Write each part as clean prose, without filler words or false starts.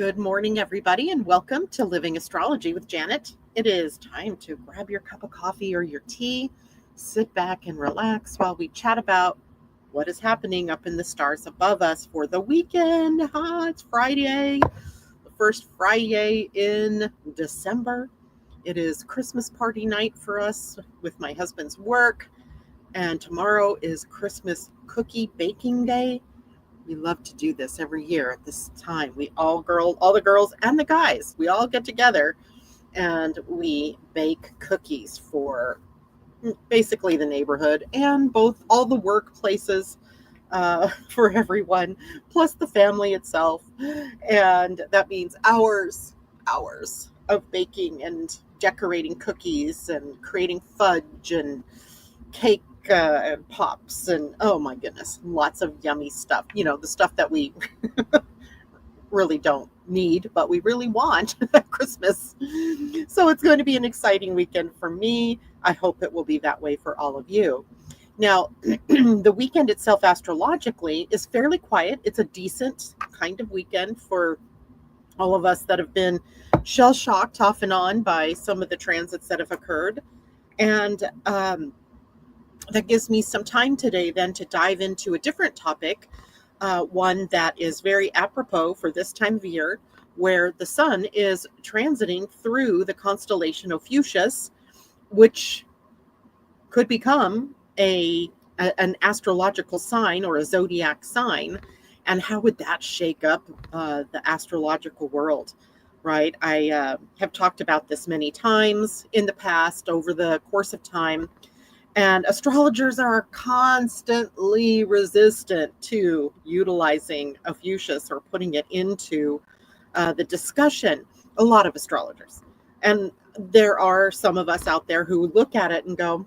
Good morning, everybody, and welcome to Living Astrology with Janet. It is time to grab your cup of coffee or your tea, sit back and relax while we chat about what is happening up in the stars above us for the weekend. It's Friday, the first Friday in December. It is Christmas party night for us with my husband's work, and tomorrow is Christmas cookie baking day. We love to do this every year at this time. All the girls and the guys, we all get together and we bake cookies for basically the neighborhood and all the workplaces for everyone, plus the family itself. And that means hours of baking and decorating cookies and creating fudge and cake and pops and oh my goodness, lots of yummy stuff. The stuff that we really don't need, but we really want at Christmas. So it's going to be an exciting weekend for me. I hope it will be that way for all of you. Now, the weekend itself astrologically is fairly quiet. It's a decent kind of weekend for all of us that have been shell-shocked off and on by some of the transits that have occurred. And that gives me some time today then to dive into a different topic, one that is very apropos for this time of year, where the sun is transiting through the constellation Ophiuchus, which could become an astrological sign or a zodiac sign. And how would that shake up the astrological world, right? I have talked about this many times in the past over the course of time. And astrologers are constantly resistant to utilizing Ophiuchus or putting it into the discussion. A lot of astrologers. And there are some of us out there who look at it and go,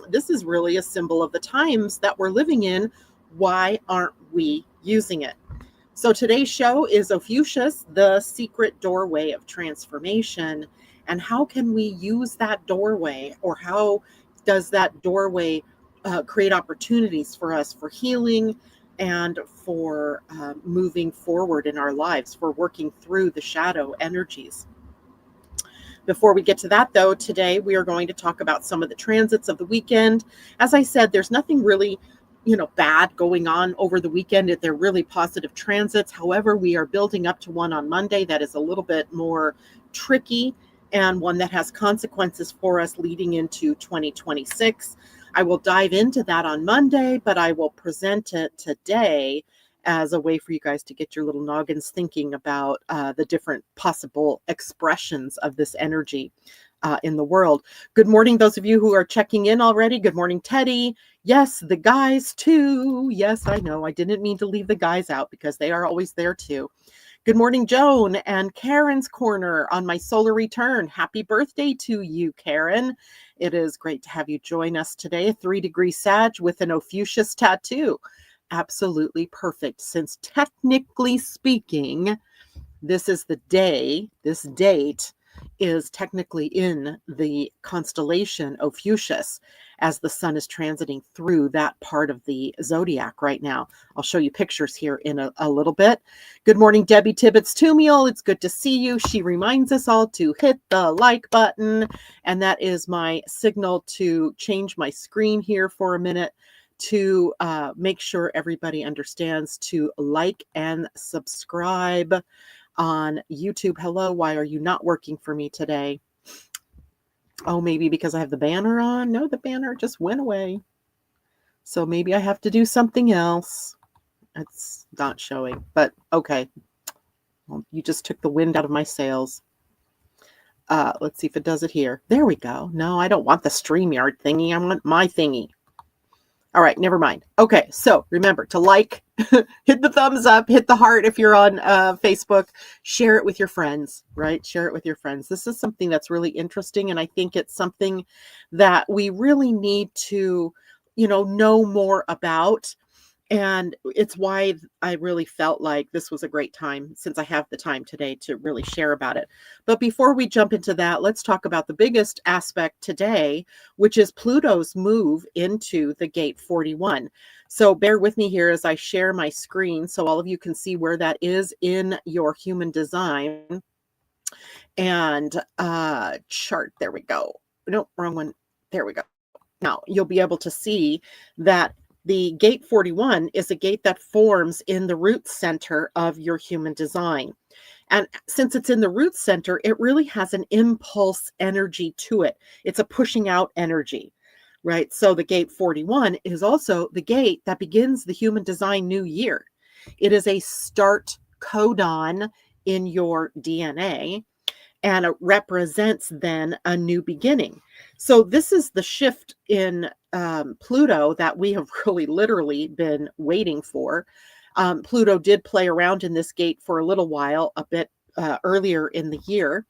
this is really a symbol of the times that we're living in. Why aren't we using it? So today's show is Ophiuchus, the secret doorway of transformation. And how can we use that doorway, or how does that doorway create opportunities for us for healing and for moving forward in our lives, for working through the shadow energies? Before we get to that, though, today we are going to talk about some of the transits of the weekend. As I said, there's nothing really bad going on over the weekend. They're really positive transits. However, we are building up to one on Monday that is a little bit more tricky, and one that has consequences for us leading into 2026. I will dive into that on Monday, but I will present it today as a way for you guys to get your little noggins thinking about the different possible expressions of this energy in the world. Good morning, those of you who are checking in already. Good morning, Teddy. Yes, the guys too. Yes, I know. I didn't mean to leave the guys out because they are always there too. Good morning, Joan and Karen's Corner on my solar return. Happy birthday to you, Karen. It is great to have you join us today. 3-degree Sag with an Ophiuchus tattoo. Absolutely perfect, since technically speaking, this date is technically in the constellation Ophiuchus, as the sun is transiting through that part of the zodiac right now. I'll show you pictures here in a little bit. Good morning, Debbie Tibbetts-Tumiel. It's good to see you. She reminds us all to hit the like button, and that is my signal to change my screen here for a minute to make sure everybody understands to like and subscribe on YouTube. Hello, why are you not working for me today? Oh, maybe because I have the banner on? No, the banner just went away. So maybe I have to do something else. It's not showing, but okay. Well, you just took the wind out of my sails. Let's see if it does it here. There we go. No, I don't want the StreamYard thingy. I want my thingy. All right, never mind. Okay, so remember to like, hit the thumbs up, hit the heart if you're on Facebook, share it with your friends, right? Share it with your friends. This is something that's really interesting, and I think it's something that we really need to, know more about. And it's why I really felt like this was a great time, since I have the time today to really share about it. But before we jump into that, let's talk about the biggest aspect today, which is Pluto's move into the gate 41. So bear with me here as I share my screen so all of you can see where that is in your human design and chart. There we go. Nope, wrong one. There we go. Now you'll be able to see that the gate 41 is a gate that forms in the root center of your human design. And since it's in the root center, it really has an impulse energy to it. It's a pushing out energy, right? So the gate 41 is also the gate that begins the human design new year. It is a start codon in your DNA, and it represents then a new beginning. So this is the shift in Pluto that we have really literally been waiting for. Pluto did play around in this gate for a little while, a bit earlier in the year.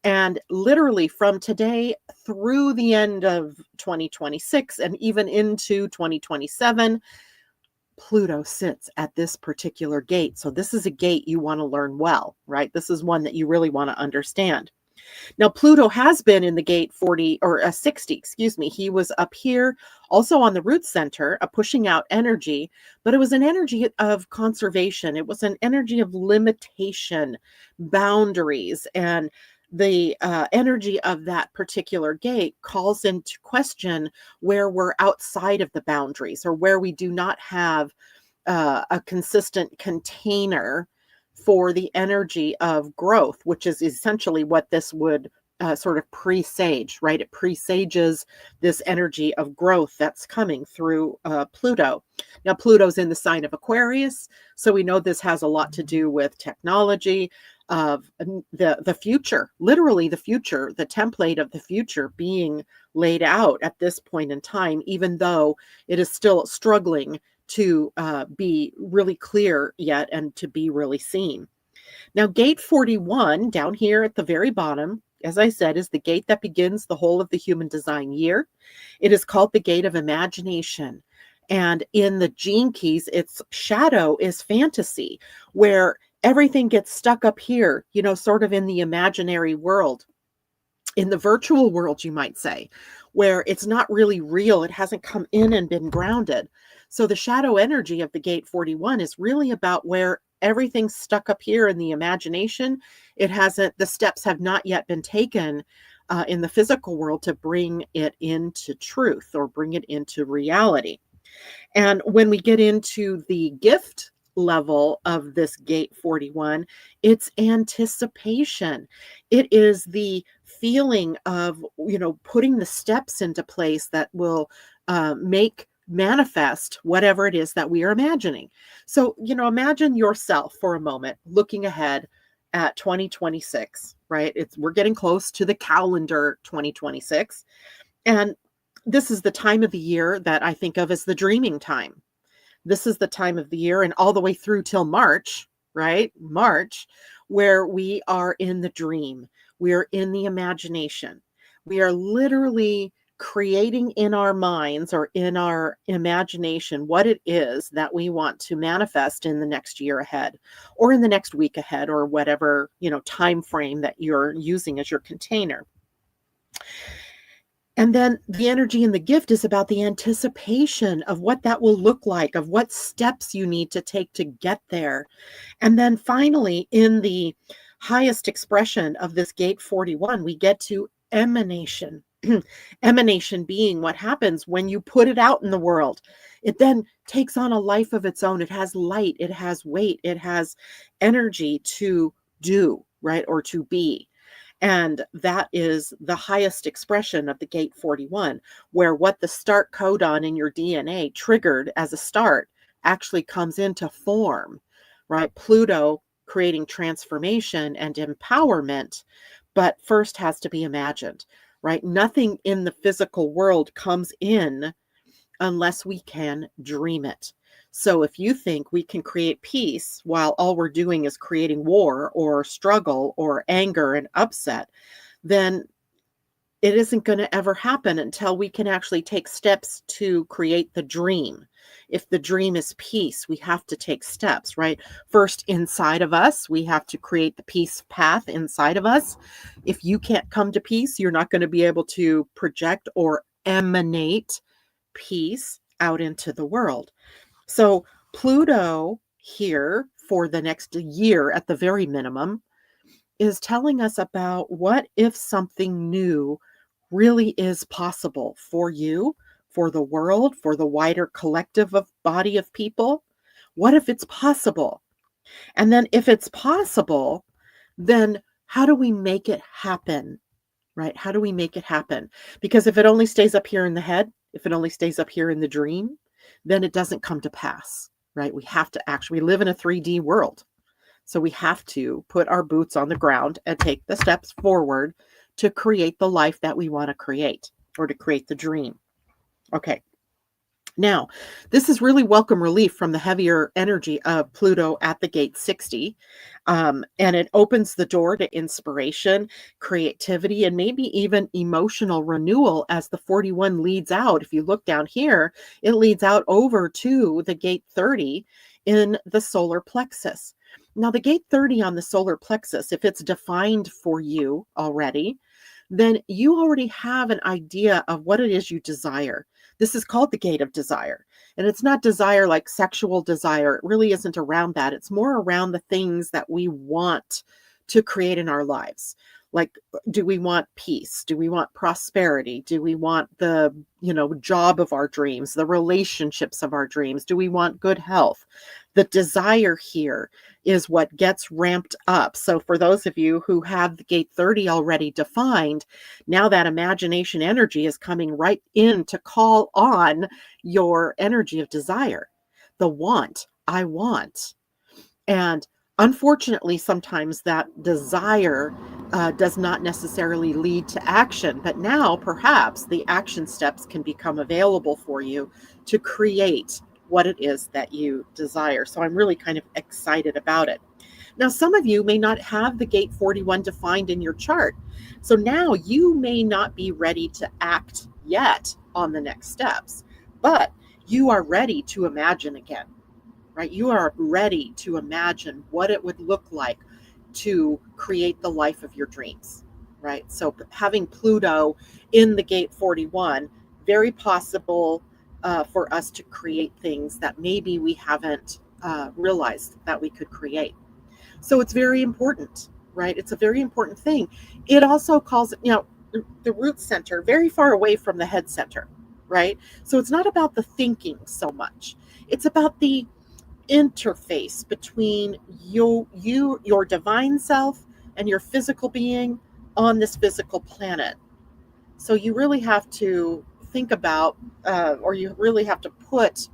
And literally from today through the end of 2026 and even into 2027, Pluto sits at this particular gate. So this is a gate you want to learn well, right? This is one that you really want to understand. Now, Pluto has been in the gate 40 or 60, excuse me. He was up here also on the root center, a pushing out energy, but it was an energy of conservation. It was an energy of limitation, boundaries, and the energy of that particular gate calls into question where we're outside of the boundaries or where we do not have a consistent container for the energy of growth, which is essentially what this would sort of presage, right? It presages this energy of growth that's coming through Pluto. Now, Pluto's in the sign of Aquarius, so we know this has a lot to do with technology, of the future, literally the future, the template of the future being laid out at this point in time, even though it is still struggling to be really clear yet and to be really seen. Now, gate 41 down here at the very bottom, as I said, is the gate that begins the whole of the human design year. It is called the gate of imagination. And in the gene keys, its shadow is fantasy, where everything gets stuck up here, you know, sort of in the imaginary world, in the virtual world, you might say, where it's not really real. It hasn't come in and been grounded. So the shadow energy of the gate 41 is really about where everything's stuck up here in the imagination. It hasn't, the steps have not yet been taken in the physical world to bring it into truth or bring it into reality. And when we get into the gift level of this gate 41, it's anticipation. It is the feeling of, you know, putting the steps into place that will make manifest whatever it is that we are imagining. So, you know, imagine yourself for a moment looking ahead at 2026, right? We're getting close to the calendar 2026. And this is the time of the year that I think of as the dreaming time. This is the time of the year and all the way through till March, right? March, where we are in the dream. We are in the imagination. We are literally creating in our minds or in our imagination what it is that we want to manifest in the next year ahead or in the next week ahead or whatever, you know, time frame that you're using as your container. And then the energy in the gift is about the anticipation of what that will look like, of what steps you need to take to get there. And then finally, in the highest expression of this gate 41, we get to emanation. Emanation being what happens when you put it out in the world. It then takes on a life of its own. It has light, it has weight, it has energy to do, right? Or to be. And that is the highest expression of the gate 41, where what the start codon in your DNA triggered as a start actually comes into form, right? Pluto creating transformation and empowerment, but first has to be imagined, right? Nothing in the physical world comes in unless we can dream it. So if you think we can create peace while all we're doing is creating war or struggle or anger and upset, then it isn't going to ever happen until we can actually take steps to create the dream. If the dream is peace, we have to take steps, right? First, inside of us, we have to create the peace path inside of us. If you can't come to peace, you're not going to be able to project or emanate peace out into the world. So Pluto here for the next year at the very minimum is telling us about what if something new really is possible for you, for the world, for the wider collective of body of people. What if it's possible? And then if it's possible, then how do we make it happen? Right? How do we make it happen? Because if it only stays up here in the head, if it only stays up here in the dream, then it doesn't come to pass, right? We have to actually live in a 3D world. So we have to put our boots on the ground and take the steps forward to create the life that we want to create, or to create the dream. Okay. Now, this is really welcome relief from the heavier energy of Pluto at the gate 60. And it opens the door to inspiration, creativity, and maybe even emotional renewal as the 41 leads out. If you look down here, it leads out over to the gate 30 in the solar plexus. Now, the gate 30 on the solar plexus, if it's defined for you already, then you already have an idea of what it is you desire. This is called the gate of desire. And it's not desire like sexual desire. It really isn't around that. It's more around the things that we want to create in our lives. Like, do we want peace? Do we want prosperity? Do we want the, job of our dreams, the relationships of our dreams? Do we want good health? The desire here is what gets ramped up. So for those of you who have the gate 30 already defined, now that imagination energy is coming right in to call on your energy of desire, the want, I want. And unfortunately, sometimes that desire does not necessarily lead to action, but now perhaps the action steps can become available for you to create what it is that you desire. So I'm really kind of excited about it. Now, some of you may not have the gate 41 defined in your chart. So now you may not be ready to act yet on the next steps, but you are ready to imagine again, right? You are ready to imagine what it would look like to create the life of your dreams, right? So having Pluto in the gate 41, very possible for us to create things that maybe we haven't realized that we could create. So it's very important, right? It's a very important thing. It also calls it, the root center, very far away from the head center, right? So it's not about the thinking so much. It's about the interface between your divine self and your physical being on this physical planet. So you really have to think about, or you really have to put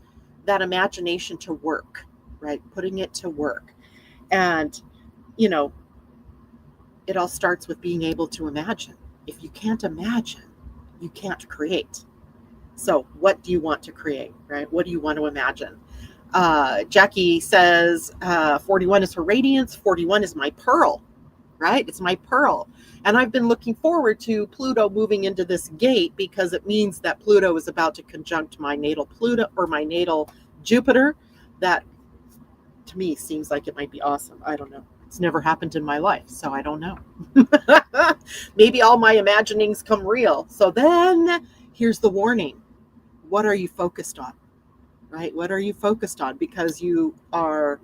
that imagination to work, right? Putting it to work. And, it all starts with being able to imagine. If you can't imagine, you can't create. So what do you want to create, right? What do you want to imagine? Jackie says 41 is her radiance. 41 is my pearl, right? It's my pearl. And I've been looking forward to Pluto moving into this gate because it means that Pluto is about to conjunct my natal Pluto or my natal Jupiter. That to me seems like it might be awesome. I don't know. It's never happened in my life, so I don't know. Maybe all my imaginings come real. So then here's the warning. What are you focused on? Right? What are you focused on? Because you are,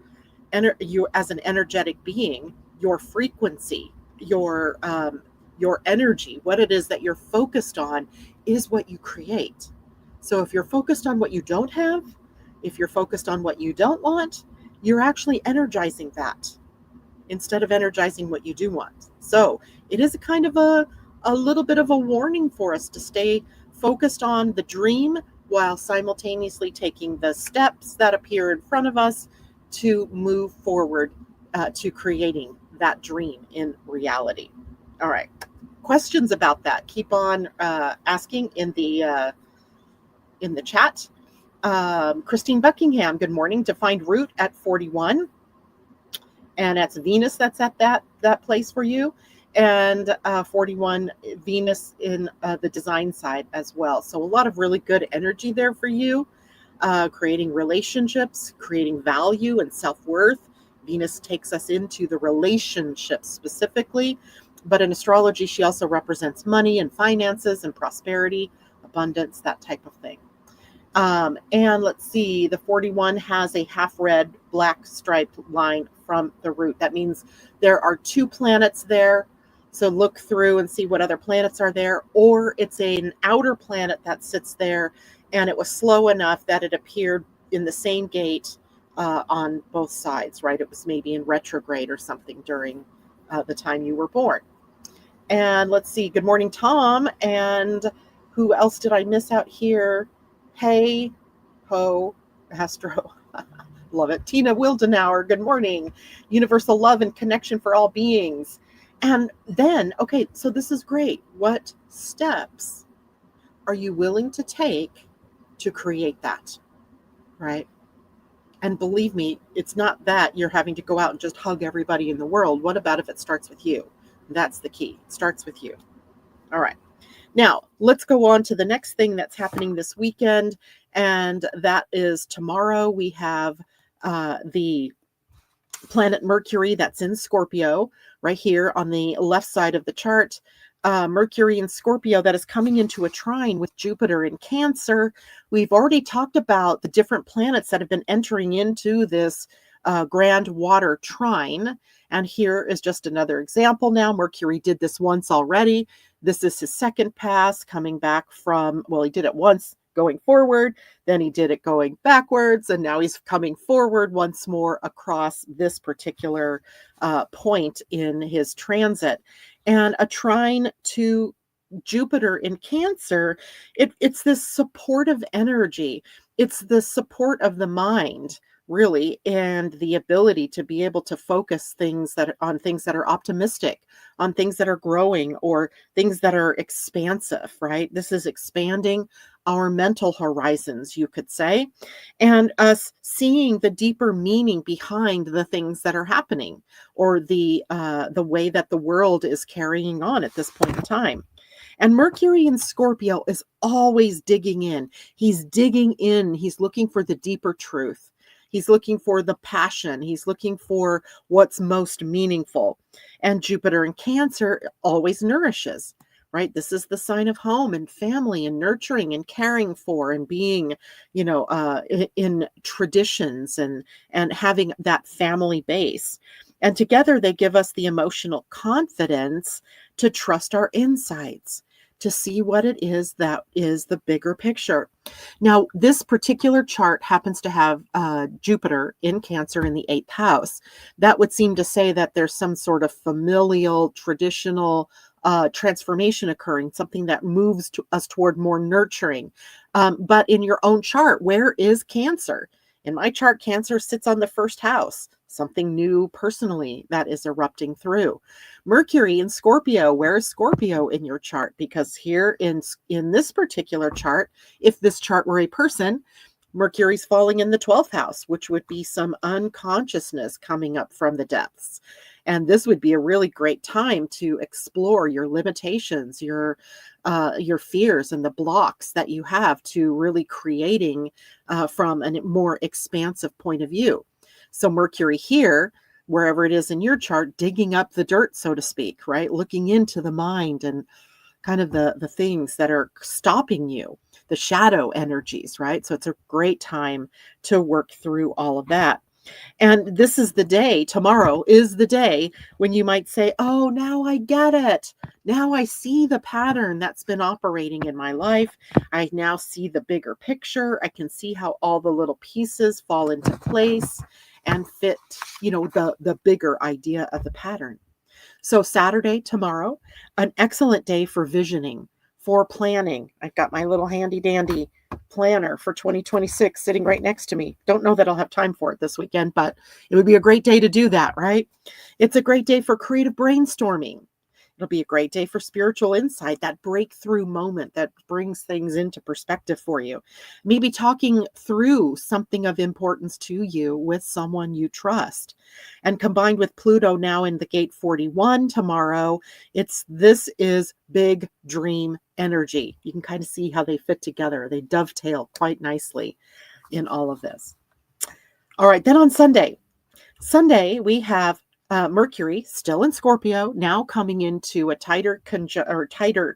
you as an energetic being, your frequency, your energy, what it is that you're focused on is what you create. So if you're focused on what you don't have, if you're focused on what you don't want, you're actually energizing that instead of energizing what you do want. So it is a kind of a little bit of a warning for us to stay focused on the dream while simultaneously taking the steps that appear in front of us to move forward to creating that dream in reality. All right. Questions about that? Keep on asking in the chat. Christine Buckingham, good morning. Defined root at 41. And that's Venus that's at that place for you. And 41 Venus in the design side as well. So a lot of really good energy there for you. creating relationships, creating value and self-worth. Venus takes us into the relationships specifically, but in astrology, she also represents money and finances and prosperity, abundance, that type of thing. And let's see, the 41 has a half red, black striped line from the root. That means there are two planets there. So look through and see what other planets are there, or it's an outer planet that sits there and it was slow enough that it appeared in the same gate on both sides, right? It was maybe in retrograde or something during the time you were born. And let's see, good morning, Tom. And who else did I miss out here? Hey, ho, Astro. Love it. Tina Wildenauer, good morning. Universal love and connection for all beings. And then, okay, so this is great. What steps are you willing to take to create that, right? And believe me, it's not that you're having to go out and just hug everybody in the world. What about if it starts with you? That's the key. It starts with you. All right. Now, let's go on to the next thing that's happening this weekend. And that is tomorrow we have the planet Mercury that's in Scorpio right here on the left side of the chart. Mercury in Scorpio that is coming into a trine with Jupiter in Cancer. We've already talked about the different planets that have been entering into this grand water trine. And here is just another example now. Mercury did this once already. This is his second pass coming back from, well, he did it once going forward, then he did it going backwards, and now he's coming forward once more across this particular point in his transit. And a trine to Jupiter in Cancer, it's this supportive energy. It's the support of the mind, really, and the ability to be able to focus on things that are optimistic, on things that are growing, or things that are expansive, right? This is expanding our mental horizons, you could say, and us seeing the deeper meaning behind the things that are happening, or the way that the world is carrying on at this point in time. And Mercury in Scorpio is always digging in. He's digging in. He's looking for the deeper truth. He's looking for the passion. He's looking for what's most meaningful. And Jupiter in Cancer always nourishes, right? This is the sign of home and family and nurturing and caring for and being, in traditions and having that family base. And together they give us the emotional confidence to trust our insights, to see what it is that is the bigger picture. Now, this particular chart happens to have Jupiter in Cancer in the 8th house. That would seem to say that there's some sort of familial, traditional transformation occurring, something that moves us toward more nurturing. But in your own chart, where is Cancer? In my chart, Cancer sits on the 1st house, something new personally that is erupting through. Mercury in Scorpio, where is Scorpio in your chart? Because here in this particular chart, if this chart were a person, Mercury's falling in the 12th house, which would be some unconsciousness coming up from the depths. And this would be a really great time to explore your limitations, your fears and the blocks that you have to really creating from a more expansive point of view. So Mercury here, wherever it is in your chart, digging up the dirt, so to speak, right? Looking into the mind and kind of the things that are stopping you, the shadow energies, right? So it's a great time to work through all of that. And this is the day, tomorrow is the day when you might say, oh, now I get it. Now I see the pattern that's been operating in my life. I now see the bigger picture. I can see how all the little pieces fall into place and fit, the bigger idea of the pattern. So Saturday, tomorrow, an excellent day for visioning, for planning. I've got my little handy dandy planner for 2026 sitting right next to me. Don't know that I'll have time for it this weekend, but it would be a great day to do that, right? It's a great day for creative brainstorming. It'll be a great day for spiritual insight, that breakthrough moment that brings things into perspective for you. Maybe talking through something of importance to you with someone you trust. And combined with Pluto now in the gate 41 tomorrow, this is big dream energy. You can kind of see how they fit together. They dovetail quite nicely. in all of this. All right, then on Sunday we have Mercury still in Scorpio, now coming into a tighter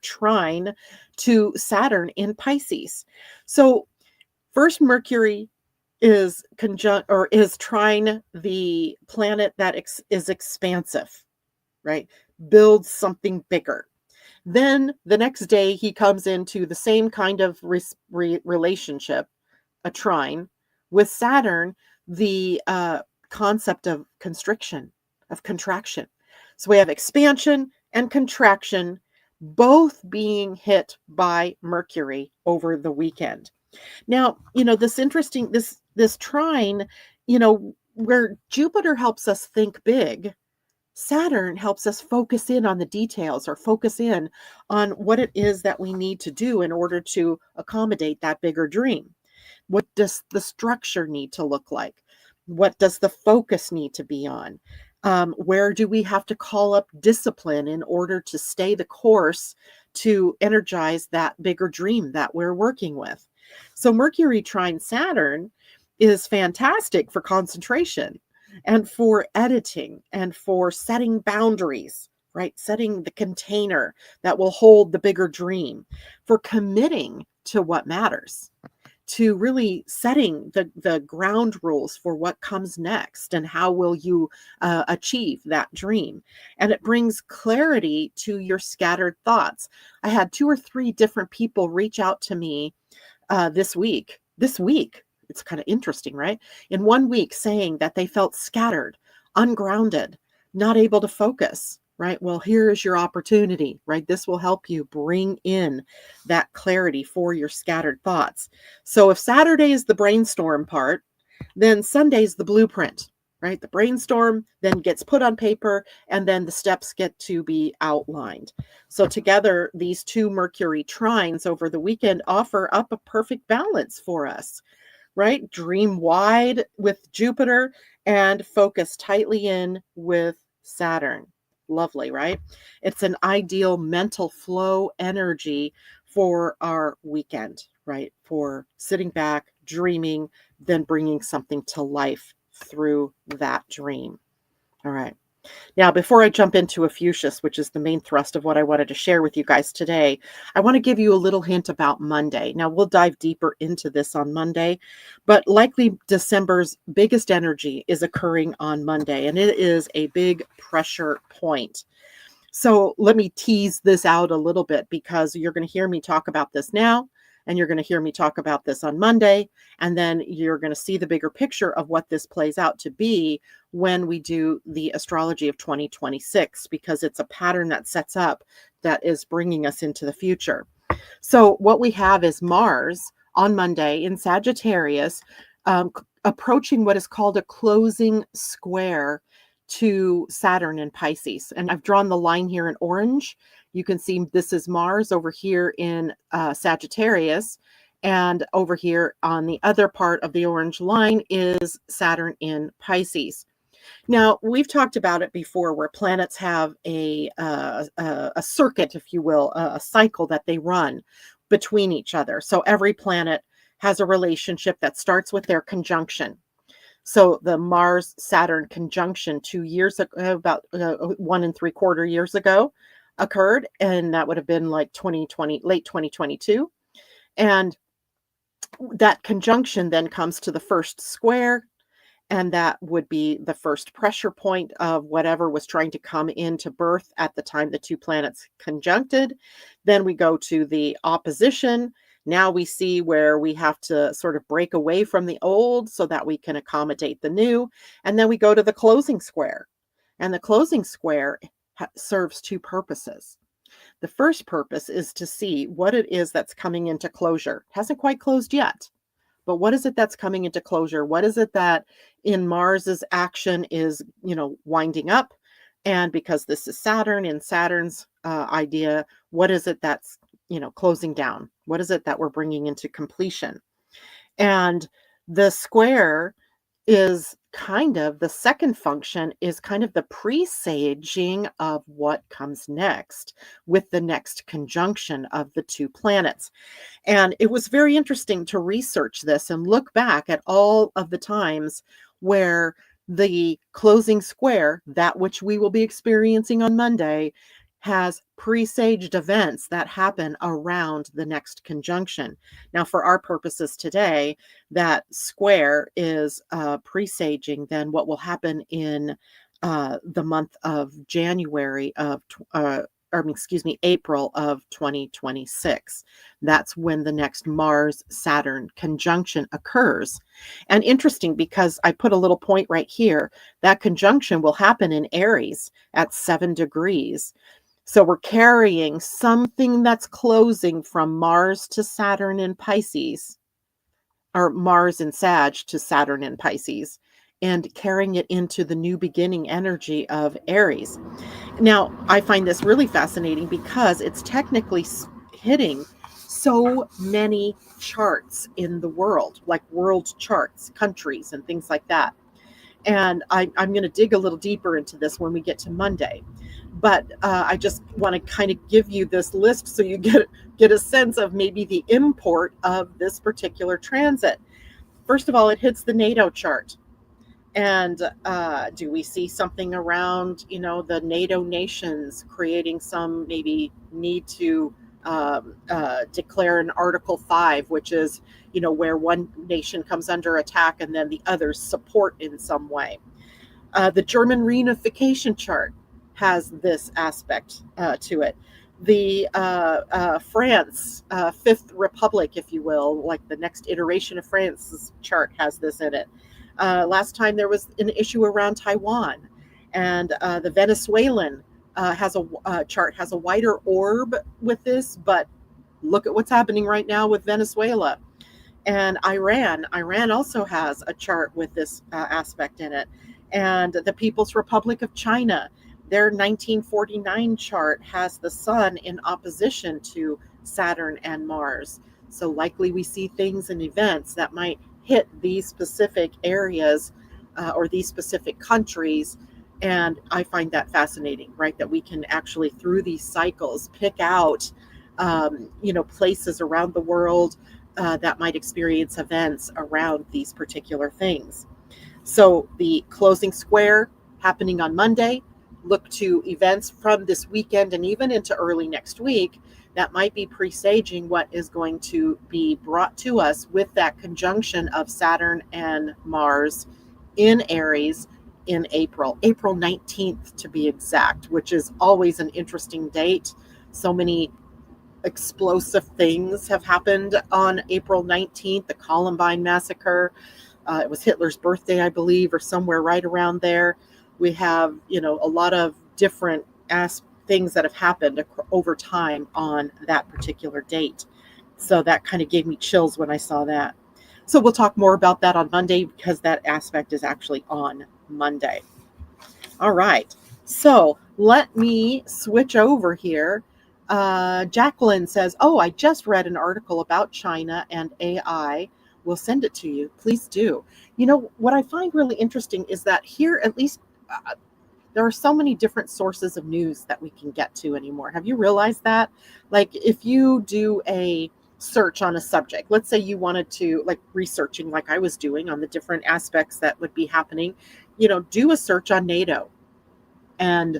trine to Saturn in Pisces. So first, Mercury is trine the planet that is expansive, right? Builds something bigger. Then the next day he comes into the same kind of relationship, a trine, with Saturn, the concept of constriction, of contraction. So we have expansion and contraction both being hit by Mercury over the weekend. Now, this trine, where Jupiter helps us think big, Saturn helps us focus in on the details, or focus in on what it is that we need to do in order to accommodate that bigger dream. What does the structure need to look like? What does the focus need to be on? Where do we have to call up discipline in order to stay the course to energize that bigger dream that we're working with? So Mercury trine Saturn is fantastic for concentration and for editing and for setting boundaries, right? Setting the container that will hold the bigger dream, for committing to what matters, to really setting the ground rules for what comes next and how will you achieve that dream. And it brings clarity to your scattered thoughts. I had 2 or 3 different people reach out to me this week. It's kind of interesting, right? In 1 week, saying that they felt scattered, ungrounded, not able to focus, right? Well, here is your opportunity, right? This will help you bring in that clarity for your scattered thoughts. So if Saturday is the brainstorm part, then Sunday's the blueprint, right? The brainstorm then gets put on paper, and then the steps get to be outlined. So together, these 2 Mercury trines over the weekend offer up a perfect balance for us, right? Dream wide with Jupiter and focus tightly in with Saturn. Lovely, right? It's an ideal mental flow energy for our weekend, right? For sitting back, dreaming, then bringing something to life through that dream. All right. Now, before I jump into Ophiuchus, which is the main thrust of what I wanted to share with you guys today, I want to give you a little hint about Monday. Now, we'll dive deeper into this on Monday, but likely December's biggest energy is occurring on Monday, and it is a big pressure point. So let me tease this out a little bit, because you're going to hear me talk about this now, and you're going to hear me talk about this on Monday, and then you're going to see the bigger picture of what this plays out to be when we do the astrology of 2026, because it's a pattern that sets up, that is bringing us into the future. So what we have is Mars on Monday in Sagittarius, approaching what is called a closing square to Saturn in Pisces. And I've drawn the line here in orange. You can see this is Mars over here in Sagittarius, and over here on the other part of the orange line is Saturn in Pisces. Now, we've talked about it before, where planets have a circuit, if you will, a cycle that they run between each other. So every planet has a relationship that starts with their conjunction. So the Mars-Saturn conjunction 2 years ago, about 1 3/4 years ago, occurred, and that would have been like 2020, late 2022. And that conjunction then comes to the first square, and that would be the first pressure point of whatever was trying to come into birth at the time the 2 planets conjuncted. Then we go to the opposition. Now we see where we have to sort of break away from the old so that we can accommodate the new. And then we go to the closing square. And the closing square serves 2 purposes. The first purpose is to see what it is that's coming into closure. It hasn't quite closed yet, but what is it that's coming into closure? What is it that in Mars's action is, winding up? And because this is Saturn, in Saturn's idea, what is it that's, closing down? What is it that we're bringing into completion? And the square is kind of the second function is kind of the presaging of what comes next with the next conjunction of the two planets. And it was very interesting to research this and look back at all of the times where the closing square, that which we will be experiencing on Monday, has presaged events that happen around the next conjunction. Now, for our purposes today, that square is presaging then what will happen in the month of January of April of 2026. That's when the next Mars Saturn conjunction occurs. And interesting because I put a little point right here. That conjunction will happen in Aries at 7 degrees. So we're carrying something that's closing from Mars to Saturn in Pisces, or Mars in Sag to Saturn in Pisces, and carrying it into the new beginning energy of Aries. Now, I find this really fascinating because it's technically hitting so many charts in the world, like world charts, countries, and things like that. And I'm going to dig a little deeper into this when we get to Monday. But I just want to kind of give you this list so you get a sense of maybe the import of this particular transit. First of all, it hits the NATO chart. And do we see something around, the NATO nations creating some maybe need to declare an Article 5, which is, where one nation comes under attack and then the others support in some way. The German reunification chart has this aspect to it. The France Fifth Republic, if you will, like the next iteration of France's chart has this in it. Last time there was an issue around Taiwan, and the Venezuelan chart has a wider orb with this, but look at what's happening right now with Venezuela. And Iran also has a chart with this aspect in it. And the People's Republic of China, their 1949 chart has the sun in opposition to Saturn and Mars. So likely we see things and events that might hit these specific areas or these specific countries. And I find that fascinating, right? That we can actually, through these cycles, pick out, places around the world that might experience events around these particular things. So the closing square happening on Monday, look to events from this weekend and even into early next week that might be presaging what is going to be brought to us with that conjunction of Saturn and Mars in Aries in April 19th to be exact, which is always an interesting date. So many explosive things have happened on April 19th, the Columbine massacre. It was Hitler's birthday, I believe, or somewhere right around there. We have, a lot of different things that have happened over time on that particular date. So that kind of gave me chills when I saw that. So we'll talk more about that on Monday because that aspect is actually on Monday. All right. So let me switch over here. Jacqueline says, I just read an article about China and AI. We'll send it to you. Please do. What I find really interesting is that here, at least, there are so many different sources of news that we can get to anymore. Have you realized that? Like, if you do a search on a subject, let's say you wanted to, like, researching like I was doing on the different aspects that would be happening, do a search on NATO and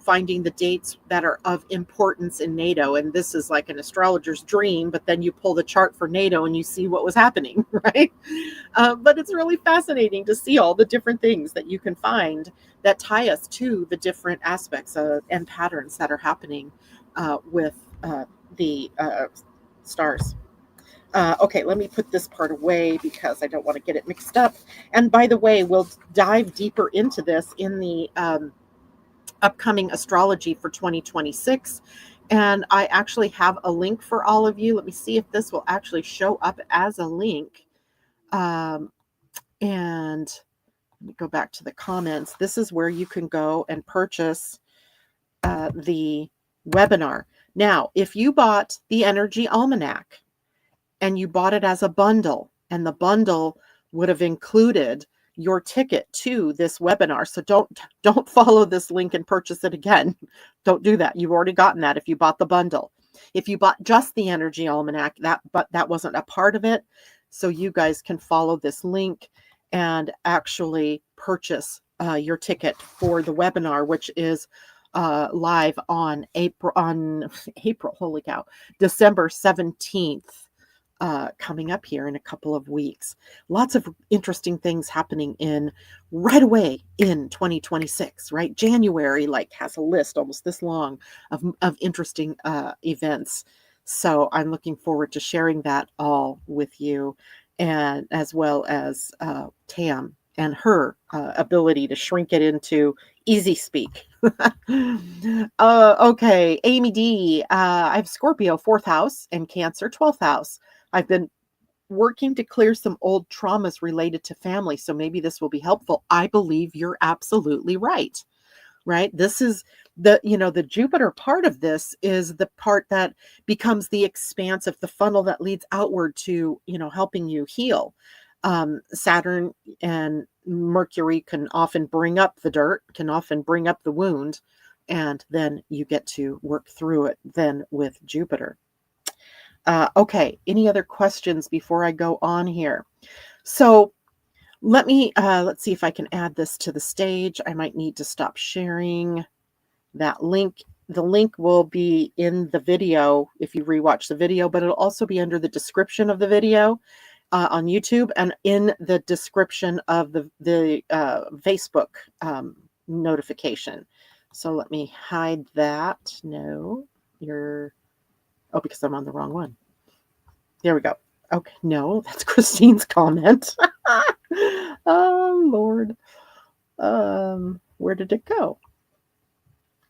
finding the dates that are of importance in NATO. And this is like an astrologer's dream, but then you pull the chart for NATO and you see what was happening, right? But it's really fascinating to see all the different things that you can find that tie us to the different aspects and patterns that are happening with the stars. Okay, let me put this part away because I don't want to get it mixed up. And by the way, we'll dive deeper into this in the upcoming astrology for 2026. And I actually have a link for all of you. Let me see if this will actually show up as a link. And let me go back to the comments. This is where you can go and purchase the webinar. Now, if you bought the Energy Almanac and you bought it as a bundle, and the bundle would have included your ticket to this webinar. So don't follow this link and purchase it again. Don't do that. You've already gotten that if you bought the bundle. If you bought just the Energy Almanac, that wasn't a part of it. So you guys can follow this link and actually purchase your ticket for the webinar, which is live on April, holy cow, December 17th. Coming up here in a couple of weeks. Lots of interesting things happening right away in 2026, right? January has a list almost this long of interesting events. So I'm looking forward to sharing that all with you, and as well as Tam and her ability to shrink it into easy speak. Okay, Amy D. I have Scorpio 4th house and Cancer 12th house. I've been working to clear some old traumas related to family, so maybe this will be helpful. I believe you're absolutely right. Right? This is the Jupiter part of this is the part that becomes the expanse of the funnel that leads outward to, helping you heal. Saturn and Mercury can often bring up the dirt, can often bring up the wound, and then you get to work through it then with Jupiter. Okay, any other questions before I go on here? So let's see if I can add this to the stage. I might need to stop sharing that link. The link will be in the video if you rewatch the video, but it'll also be under the description of the video on YouTube and in the description of the Facebook notification. So let me hide that. No, because I'm on the wrong one. There we go. Okay, no, that's Christine's comment. Oh, Lord. Where did it go?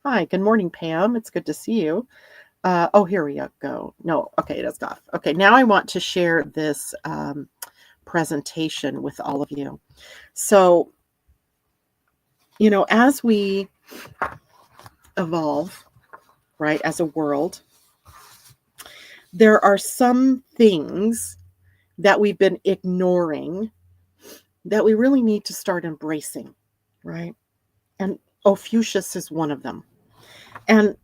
Hi, good morning, Pam. It's good to see you. Here we go. No, okay, it is off. Okay, now I want to share this presentation with all of you. So, as we evolve, right, as a world, there are some things that we've been ignoring that we really need to start embracing, right? And Ophiuchus is one of them. And,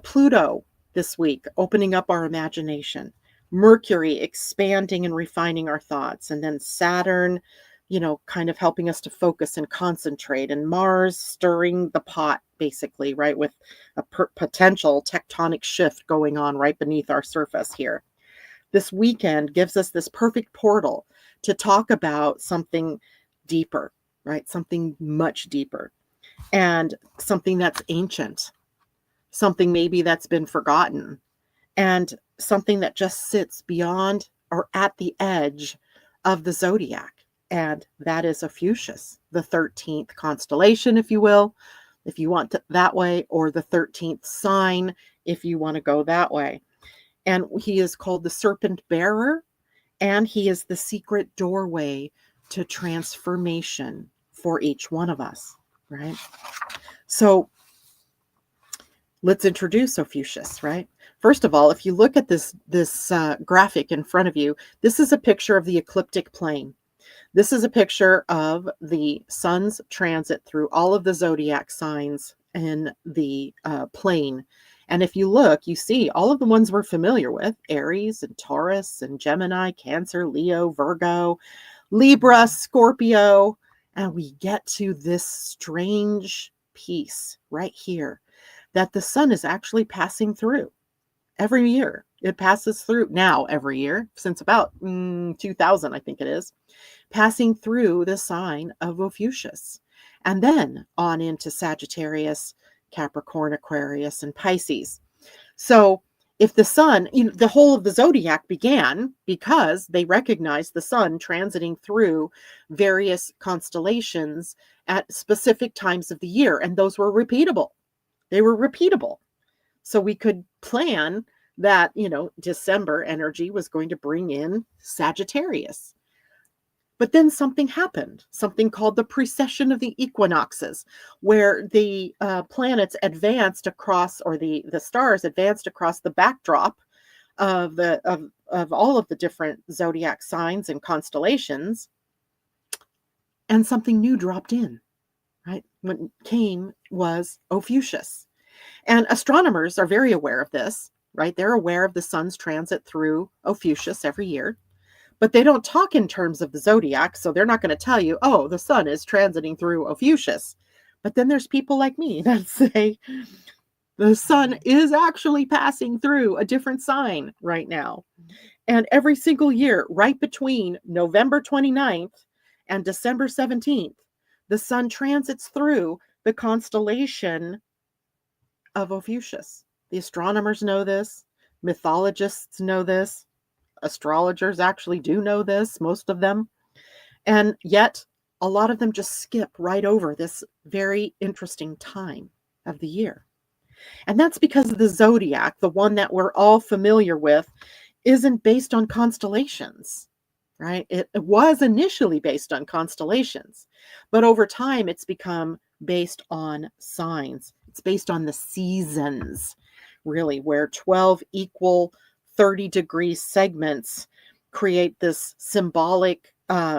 Pluto this week, opening up our imagination, Mercury expanding and refining our thoughts, and then Saturn, kind of helping us to focus and concentrate, and Mars stirring the pot, basically, right, with a potential tectonic shift going on right beneath our surface here. This weekend gives us this perfect portal to talk about something deeper, right? Something much deeper, and something that's ancient, something maybe that's been forgotten, and something that just sits beyond or at the edge of the Zodiac. And that is Ophiuchus, the 13th constellation, if you will, if you want that way, or the 13th sign, if you want to go that way. And he is called the Serpent-Bearer, and he is the secret doorway to transformation for each one of us, right? So let's introduce Ophiuchus, right? First of all, if you look at this graphic in front of you, this is a picture of the ecliptic plane. This is a picture of the sun's transit through all of the zodiac signs in the plane. And if you look, you see all of the ones we're familiar with: Aries and Taurus and Gemini, Cancer, Leo, Virgo, Libra, Scorpio. And we get to this strange piece right here that the sun is actually passing through every year. It passes through now every year since about 2000, I think it is, passing through the sign of Ophiuchus, and then on into Sagittarius, Capricorn, Aquarius, and Pisces. So if the sun, the whole of the zodiac began because they recognized the sun transiting through various constellations at specific times of the year, and those were repeatable. They were repeatable. So we could plan that, December energy was going to bring in Sagittarius. But then something happened, something called the precession of the equinoxes, where the planets advanced across, or the stars advanced across the backdrop of all of the different zodiac signs and constellations. and something new dropped in, right? What came was Ophiuchus. And astronomers are very aware of this, right? They're aware of the sun's transit through Ophiuchus every year, but they don't talk in terms of the zodiac. So they're not going to tell you, oh, the sun is transiting through Ophiuchus. But then there's people like me that say the sun is actually passing through a different sign right now. And every single year, right between November 29th and December 17th, the sun transits through the constellation of Ophiuchus. The astronomers know this. Mythologists know this. Astrologers actually do know this, most of them. And yet, a lot of them just skip right over this very interesting time of the year. And that's because the zodiac, the one that we're all familiar with, isn't based on constellations, right? It was initially based on constellations, but over time it's become based on signs. It's based on the seasons, really, where 12 equal 30-degree segments create this symbolic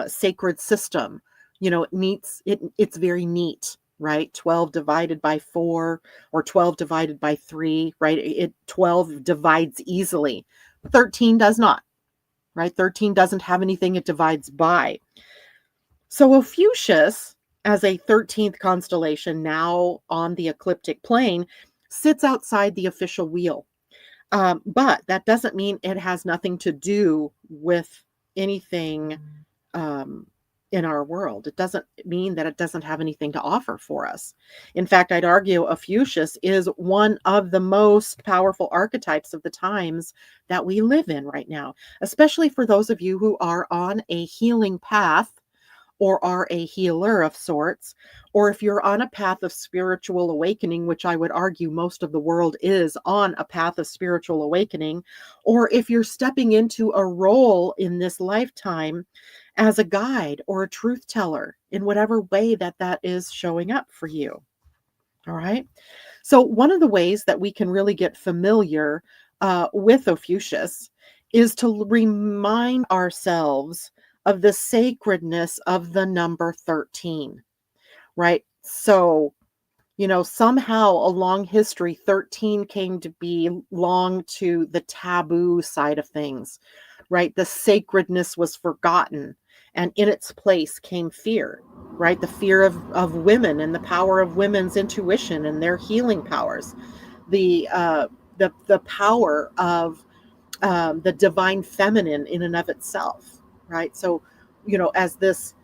sacred system. It's very neat, right? 12 divided by 4 or 12 divided by 3, right? 12 divides easily. 13 does not, right? 13 doesn't have anything it divides by. So Ophiuchus, as a 13th constellation now on the ecliptic plane, sits outside the official wheel. But that doesn't mean it has nothing to do with anything in our world. It doesn't mean that it doesn't have anything to offer for us. In fact, I'd argue Ophiuchus is one of the most powerful archetypes of the times that we live in right now, especially for those of you who are on a healing path or are a healer of sorts, or if you're on a path of spiritual awakening, which I would argue most of the world is on a path of spiritual awakening, or if you're stepping into a role in this lifetime as a guide or a truth teller in whatever way that is showing up for you. All right. So one of the ways that we can really get familiar with Ophiuchus is to remind ourselves of the sacredness of the number 13, right? So, somehow along history, 13 came to belong to the taboo side of things, right? The sacredness was forgotten, and in its place came fear, right? The fear of women and the power of women's intuition and their healing powers, the power of the divine feminine in and of itself, right? So, as this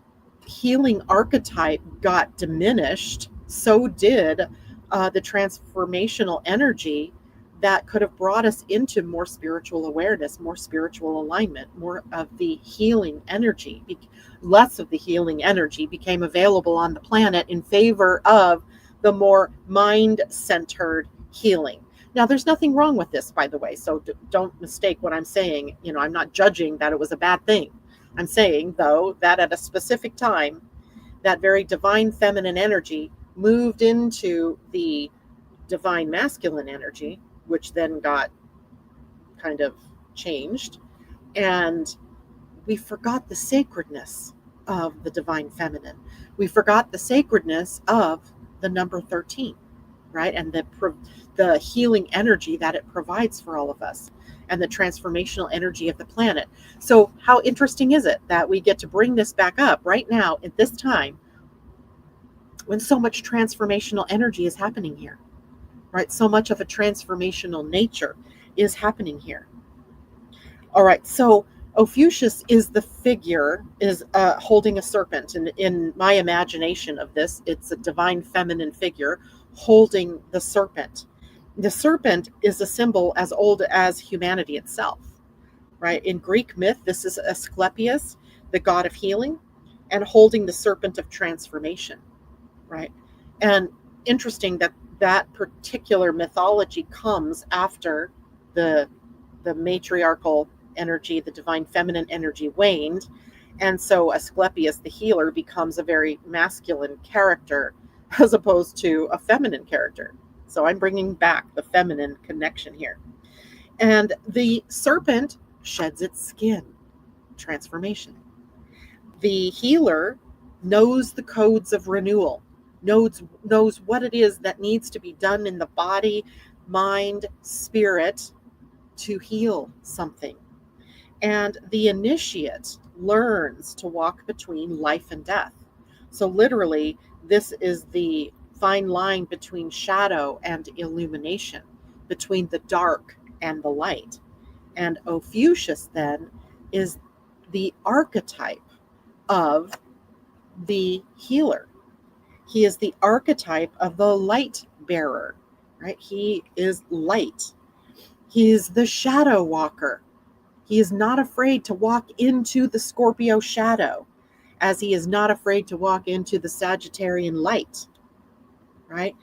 healing archetype got diminished, so did the transformational energy that could have brought us into more spiritual awareness, more spiritual alignment, more of the healing energy. Less of the healing energy became available on the planet in favor of the more mind-centered healing. Now, there's nothing wrong with this, by the way, so don't mistake what I'm saying. I'm not judging that it was a bad thing. I'm saying, though, that at a specific time, that very divine feminine energy moved into the divine masculine energy, which then got kind of changed. And we forgot the sacredness of the divine feminine. We forgot the sacredness of the number 13, right? And the healing energy that it provides for all of us, and the transformational energy of the planet. So how interesting is it that we get to bring this back up right now at this time when so much transformational energy is happening here, right? So much of a transformational nature is happening here. All right, so Ophiuchus is the figure, is holding a serpent. And in my imagination of this, it's a divine feminine figure holding the serpent. The serpent is a symbol as old as humanity itself, right? In Greek myth, this is Asclepius, the god of healing, and holding the serpent of transformation, right? And interesting that particular mythology comes after the matriarchal energy, the divine feminine energy waned. And so Asclepius, the healer, becomes a very masculine character as opposed to a feminine character. So I'm bringing back the feminine connection here. And the serpent sheds its skin, transformation. The healer knows the codes of renewal, knows what it is that needs to be done in the body, mind, spirit to heal something. And the initiate learns to walk between life and death. So, literally, this is the fine line between shadow and illumination, between the dark and the light. And Ophiuchus then is the archetype of the healer. He is the archetype of the light bearer, right? He is light. He is the shadow walker. He is not afraid to walk into the Scorpio shadow, as he is not afraid to walk into the Sagittarian light, right?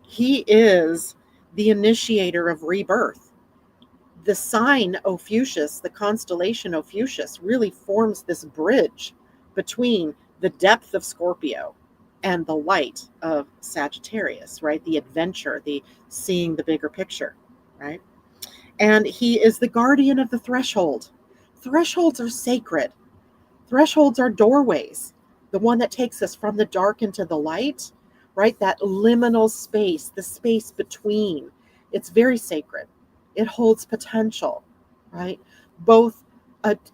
He is the initiator of rebirth. The sign Ophiuchus, the constellation Ophiuchus, really forms this bridge between the depth of Scorpio and the light of Sagittarius, right? The adventure, the seeing the bigger picture, right? And he is the guardian of the threshold. Thresholds are sacred. Thresholds are doorways. The one that takes us from the dark into the light, right? That liminal space, the space between. It's very sacred. It holds potential, right? Both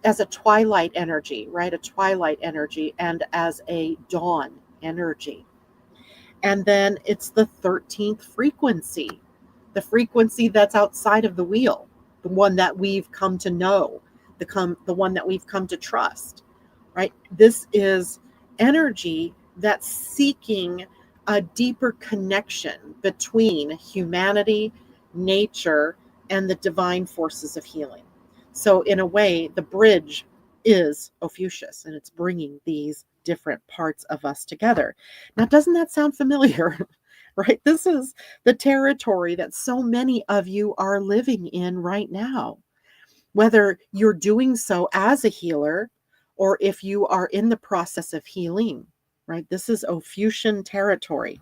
as a twilight energy, right? A twilight energy, and as a dawn energy. And then it's the 13th frequency, the frequency that's outside of the wheel, the one that we've come to know, the one that we've come to trust, right? This is energy that's seeking a deeper connection between humanity, nature, and the divine forces of healing. So in a way, the bridge is Ophiuchus, and it's bringing these different parts of us together. Now, doesn't that sound familiar? Right? This is the territory that so many of you are living in right now. Whether you're doing so as a healer or if you are in the process of healing, right? This is Ophiuchian territory.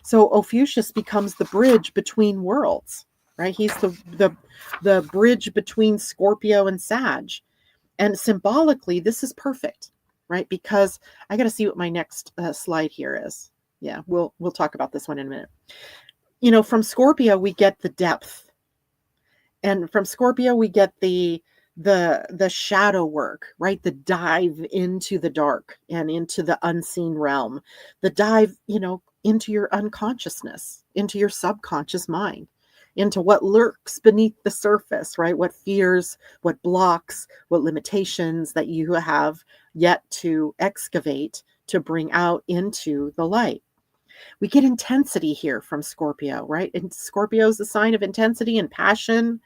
So Ophiuchus becomes the bridge between worlds, right? He's the bridge between Scorpio and Sag. And symbolically, this is perfect, right? Because I got to see what my next slide here is. Yeah, we'll talk about this one in a minute. You know, from Scorpio we get the depth, and from Scorpio we get the shadow work, right? The dive into the dark and into the unseen realm, the dive, you know, into your unconsciousness, into your subconscious mind, into what lurks beneath the surface, right? What fears, what blocks, what limitations that you have yet to excavate to bring out into the light. We get intensity here from Scorpio, right? And Scorpio is the sign of intensity and passion.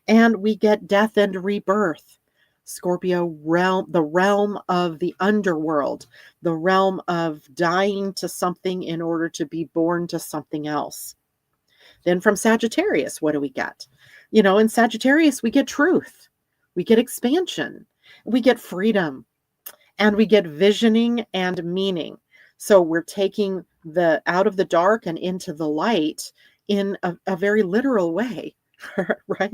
And we get death and rebirth. Scorpio realm, the realm of the underworld, the realm of dying to something in order to be born to something else. Then from Sagittarius, what do we get? You know, in Sagittarius, we get truth, we get expansion, we get freedom, and we get visioning and meaning. So we're taking the out of the dark and into the light in a very literal way, right?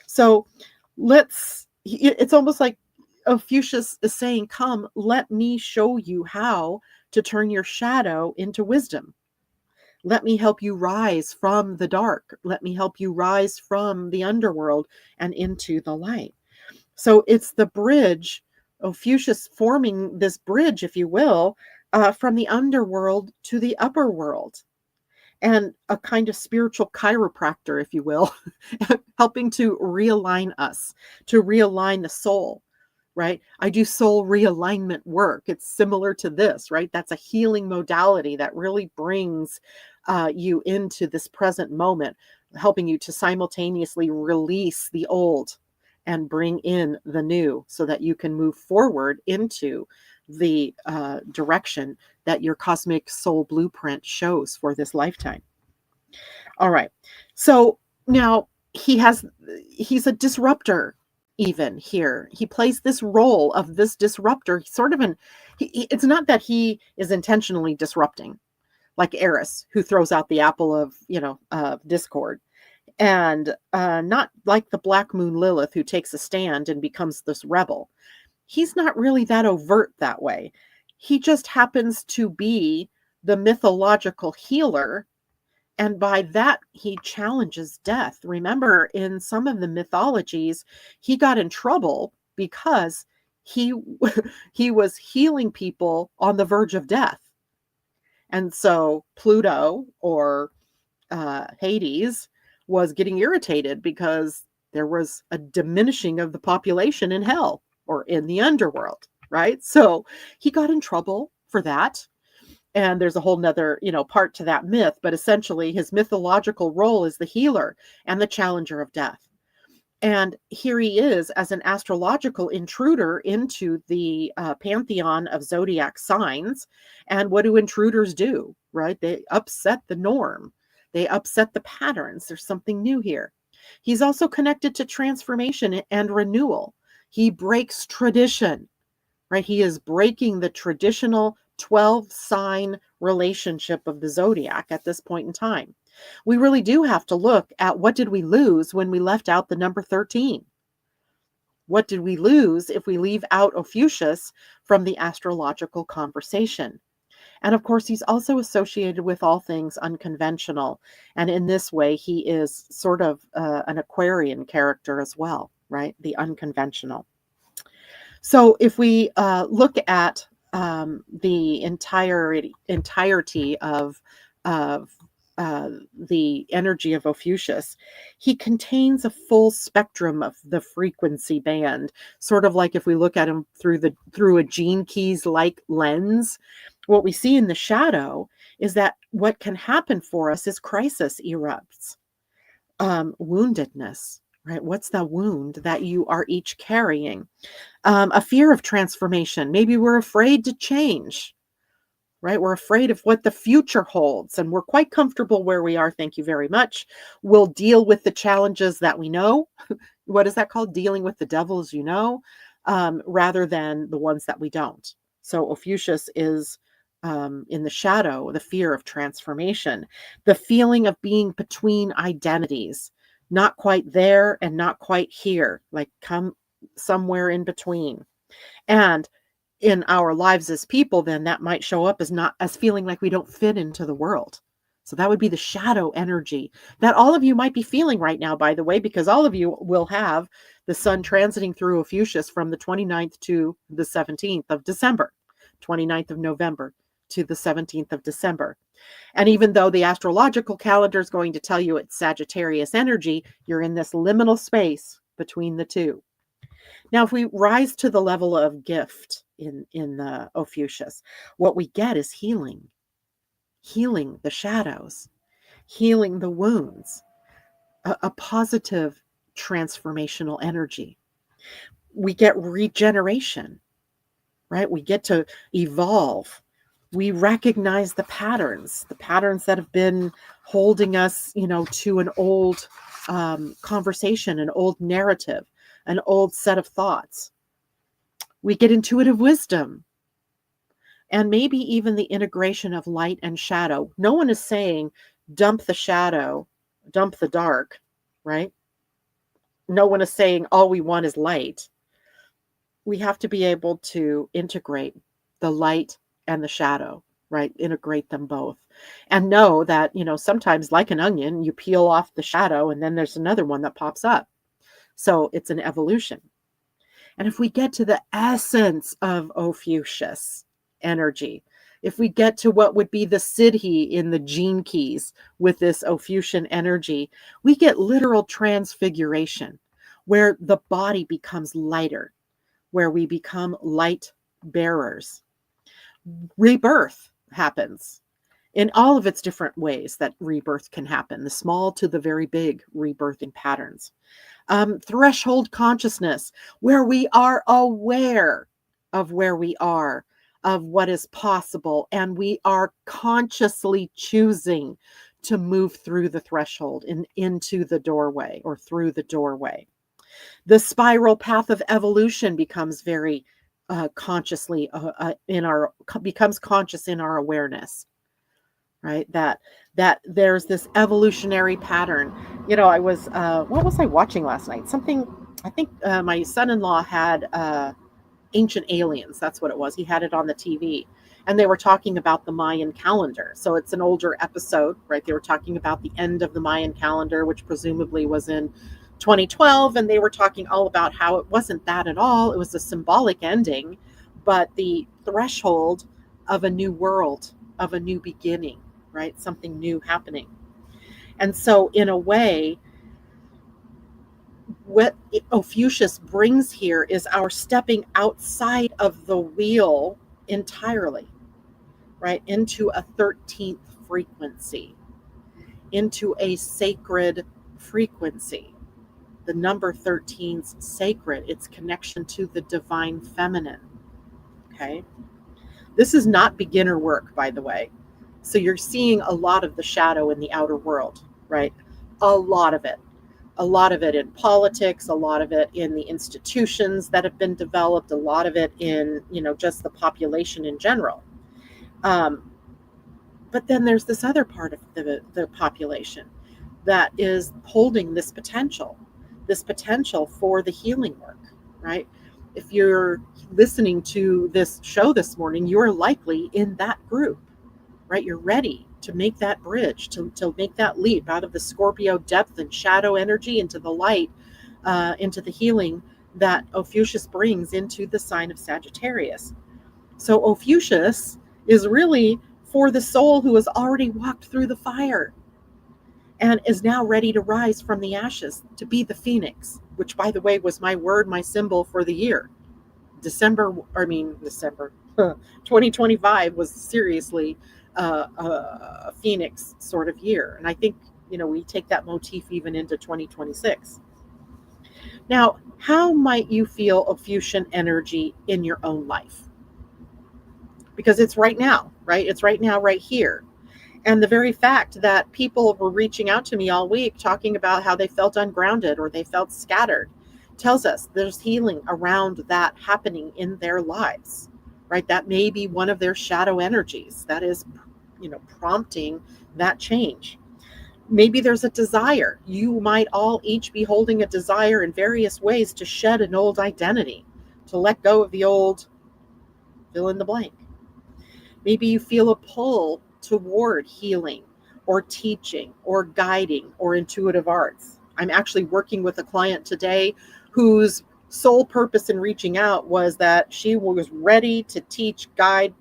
So it's almost like Ophiuchus is saying, come, let me show you how to turn your shadow into wisdom. Let me help you rise from the dark. Let me help you rise from the underworld and into the light. So it's the bridge, Ophiuchus forming this bridge, if you will, from the underworld to the upper world. And a kind of spiritual chiropractor, if you will, helping to realign us, to realign the soul, right? I do soul realignment work. It's similar to this, right? That's a healing modality that really brings you into this present moment, helping you to simultaneously release the old and bring in the new so that you can move forward into the direction that your cosmic soul blueprint shows for this lifetime. All right. So now he's a disruptor even here. He plays this role of this disruptor, sort of it's not that he is intentionally disrupting like Eris, who throws out the apple of, discord. And not like the Black Moon Lilith, who takes a stand and becomes this rebel. He's not really that overt that way. He just happens to be the mythological healer. And by that, he challenges death. Remember, in some of the mythologies, he got in trouble because he he was healing people on the verge of death. And so Pluto, or Hades, was getting irritated because there was a diminishing of the population in hell, or in the underworld, right? So he got in trouble for that. And there's a whole nother, part to that myth, but essentially his mythological role is the healer and the challenger of death. And here he is as an astrological intruder into the pantheon of zodiac signs. And what do intruders do, right? They upset the norm. They upset the patterns. There's something new here. He's also connected to transformation and renewal. He breaks tradition, right? He is breaking the traditional 12 sign relationship of the zodiac at this point in time. We really do have to look at what did we lose when we left out the number 13? What did we lose if we leave out Ophiuchus from the astrological conversation? And of course, he's also associated with all things unconventional. And in this way, he is sort of an Aquarian character as well, right? The unconventional. So if we look at the entirety of the energy of Ophiuchus, he contains a full spectrum of the frequency band, sort of like if we look at him through a Gene Keys like lens. What we see in the shadow is that what can happen for us is crisis erupts, woundedness, right? What's the wound that you are each carrying? A fear of transformation. Maybe we're afraid to change, right? We're afraid of what the future holds, and we're quite comfortable where we are. Thank you very much. We'll deal with the challenges that we know. What is that called? Dealing with the devils, rather than the ones that we don't. So Ophiuchus is in the shadow, the fear of transformation, the feeling of being between identities, not quite there and not quite here, like come somewhere in between. And in our lives as people, then that might show up as feeling like we don't fit into the world. So that would be the shadow energy that all of you might be feeling right now, by the way, because all of you will have the sun transiting through Ophiuchus from the 29th to the 17th of December, 29th of November to the 17th of December. And even though the astrological calendar is going to tell you it's Sagittarius energy, you're in this liminal space between the two. Now, if we rise to the level of gift in the Ophiuchus, what we get is healing the shadows, healing the wounds, a positive transformational energy. We get regeneration, right? We get to evolve. We recognize the patterns that have been holding us, to an old conversation, an old narrative, an old set of thoughts. We get intuitive wisdom, and maybe even the integration of light and shadow. No one is saying dump the shadow, dump the dark, right? No one is saying all we want is light. We have to be able to integrate the light and the shadow, right? Integrate them both. And know that, sometimes like an onion, you peel off the shadow and then there's another one that pops up. So it's an evolution. And if we get to the essence of Ophiuchus energy, if we get to what would be the siddhi in the Gene Keys with this Ophiuchian energy, we get literal transfiguration, where the body becomes lighter, where we become light bearers. Rebirth happens in all of its different ways that rebirth can happen, the small to the very big rebirthing patterns. Threshold consciousness, where we are aware of where we are, of what is possible, and we are consciously choosing to move through the threshold and into the doorway, or through the doorway. The spiral path of evolution becomes very consciously becomes conscious in our awareness, right? That there's this evolutionary pattern. I was what was I watching last night? Something, I think my son-in-law had Ancient Aliens. That's what it was. He had it on the TV. And they were talking about the Mayan calendar. So it's an older episode, right? They were talking about the end of the Mayan calendar, which presumably was in 2012. And they were talking all about how it wasn't that at all. It was a symbolic ending, but the threshold of a new world, of a new beginning, right? Something new happening. And so, in a way, what Ophiuchus brings here is our stepping outside of the wheel entirely, right? Into a 13th frequency, into a sacred frequency. The number 13's sacred, its connection to the divine feminine. Okay. This is not beginner work, by the way. So you're seeing a lot of the shadow in the outer world, right? A lot of it. A lot of it in politics, a lot of it in the institutions that have been developed, a lot of it in, just the population in general. But then there's this other part of the population that is holding this potential for the healing work, right? If you're listening to this show this morning, you're likely in that group, right? You're ready to make that bridge, to make that leap out of the Scorpio depth and shadow energy into the light, into the healing that Ophiuchus brings into the sign of Sagittarius. So Ophiuchus is really for the soul who has already walked through the fire and is now ready to rise from the ashes, to be the phoenix, which, by the way, was my word, my symbol for the year. December 2025 was seriously a phoenix sort of year. And I think, we take that motif even into 2026. Now, how might you feel Ophiuchian energy in your own life? Because it's right now, right? It's right now, right here. And the very fact that people were reaching out to me all week talking about how they felt ungrounded or they felt scattered tells us there's healing around that happening in their lives, right? That may be one of their shadow energies that is, prompting that change. Maybe there's a desire. You might all each be holding a desire in various ways to shed an old identity, to let go of the old, fill in the blank. Maybe you feel a pull toward healing or teaching or guiding or intuitive arts. I'm actually working with a client today whose sole purpose in reaching out was that she was ready to teach, guide,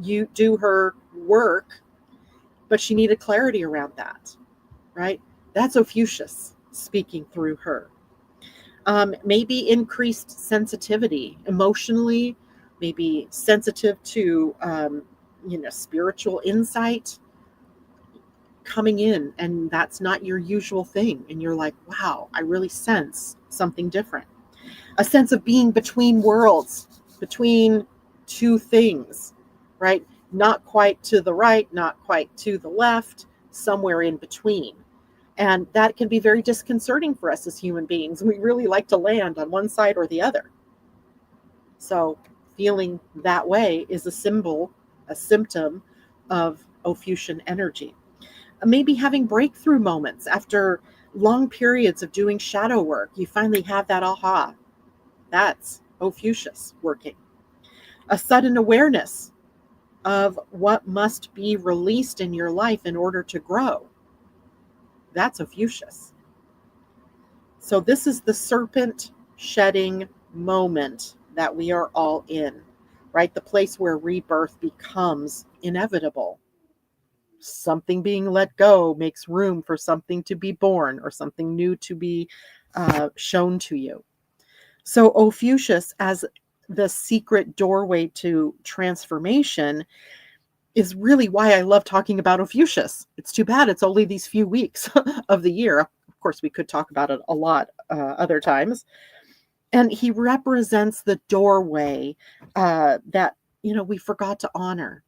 you do her work, but she needed clarity around that, right? That's Ophiuchus speaking through her. Maybe increased sensitivity emotionally, maybe sensitive to, spiritual insight coming in, and that's not your usual thing. And you're like, wow, I really sense something different. A sense of being between worlds, between two things, right? Not quite to the right, not quite to the left, somewhere in between. And that can be very disconcerting for us as human beings. We really like to land on one side or the other. So feeling that way is a symptom of Ophiuchian energy. Maybe having breakthrough moments after long periods of doing shadow work. You finally have that aha. That's Ophiuchus working. A sudden awareness of what must be released in your life in order to grow. That's Ophiuchus. So this is the serpent shedding moment that we are all in, right? The place where rebirth becomes inevitable. Something being let go makes room for something to be born or something new to be shown to you. So Ophiuchus, as the secret doorway to transformation, is really why I love talking about Ophiuchus. It's too bad it's only these few weeks of the year. Of course, we could talk about it a lot other times. And he represents the doorway that, we forgot to honor,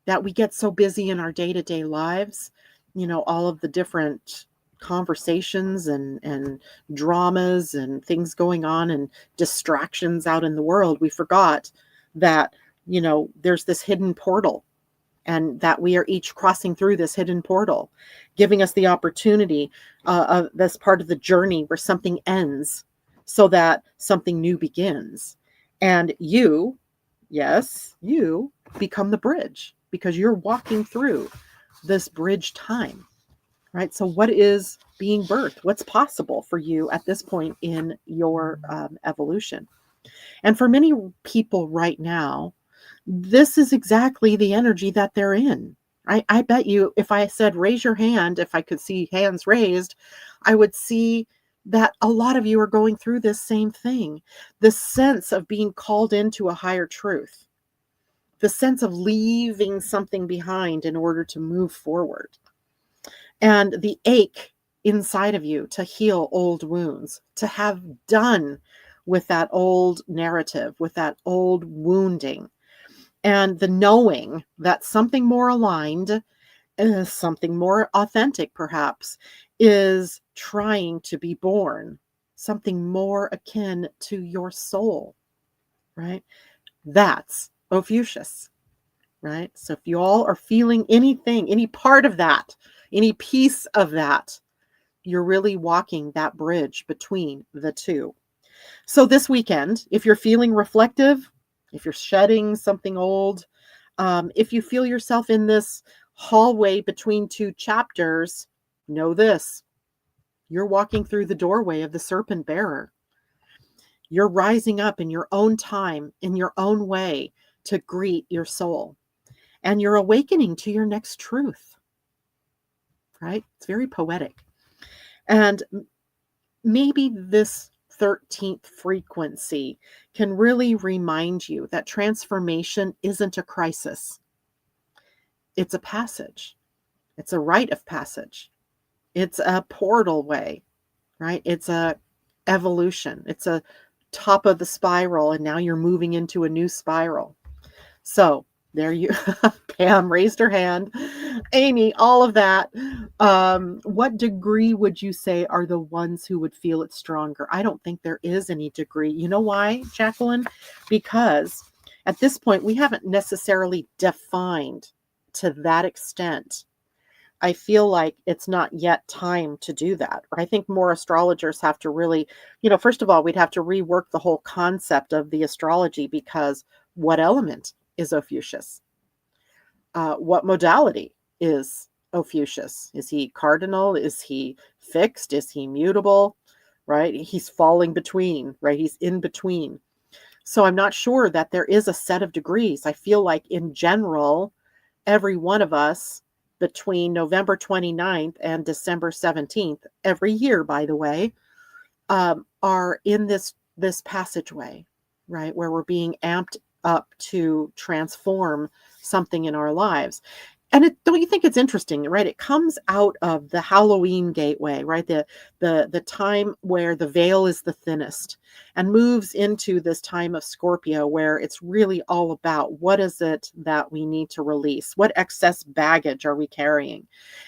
that we get so busy in our day-to-day lives, all of the different conversations and dramas and things going on and distractions out in the world. We forgot that, there's this hidden portal, and that we are each crossing through this hidden portal, giving us the opportunity of this part of the journey where something ends so that something new begins. And you, yes, you become the bridge because you're walking through this bridge time, right? So, what is being birthed? What's possible for you at this point in your evolution? And for many people right now, this is exactly the energy that they're in. I bet you if I said, raise your hand, if I could see hands raised, I would see that a lot of you are going through this same thing. The sense of being called into a higher truth, the sense of leaving something behind in order to move forward, and the ache inside of you to heal old wounds, to have done with that old narrative, with that old wounding, and the knowing that something more aligned, something more authentic perhaps, is trying to be born, something more akin to your soul, right? That's Ophiuchus, right? So if you all are feeling anything, any part of that, any piece of that, you're really walking that bridge between the two. So this weekend, if you're feeling reflective, if you're shedding something old, if you feel yourself in this hallway between two chapters, know this: you're walking through the doorway of the Serpent-Bearer. You're rising up in your own time, in your own way, to greet your soul. And you're awakening to your next truth, right? It's very poetic. And maybe this 13th frequency can really remind you that transformation isn't a crisis. It's a passage. It's a rite of passage. It's a portal way, right? It's a evolution. It's a top of the spiral, and now you're moving into a new spiral. So there you, Pam raised her hand. Amy, all of that. What degree would you say are the ones who would feel it stronger? I don't think there is any degree. You know why, Jacqueline? Because at this point, we haven't necessarily defined to that extent. I feel like it's not yet time to do that. I think more astrologers have to really, first of all, we'd have to rework the whole concept of the astrology, because what element is Ophiuchus? What modality is Ophiuchus? Is he cardinal? Is he fixed? Is he mutable? Right? He's falling between, right? He's in between. So I'm not sure that there is a set of degrees. I feel like in general, every one of us between November 29th and December 17th, every year, by the way, are in this passageway, right? Where we're being amped up to transform something in our lives. And don't you think it's interesting, right? It comes out of the Halloween gateway, right? The time where the veil is the thinnest, and moves into this time of Scorpio, where it's really all about what is it that we need to release? What excess baggage are we carrying?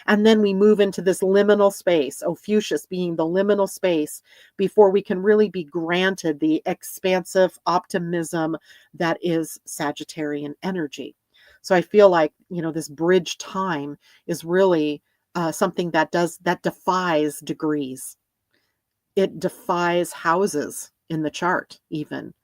And then we move into this liminal space, Ophiuchus being the liminal space, before we can really be granted the expansive optimism that is Sagittarian energy. So I feel like, this bridge time is really something that defies degrees. It defies houses in the chart even,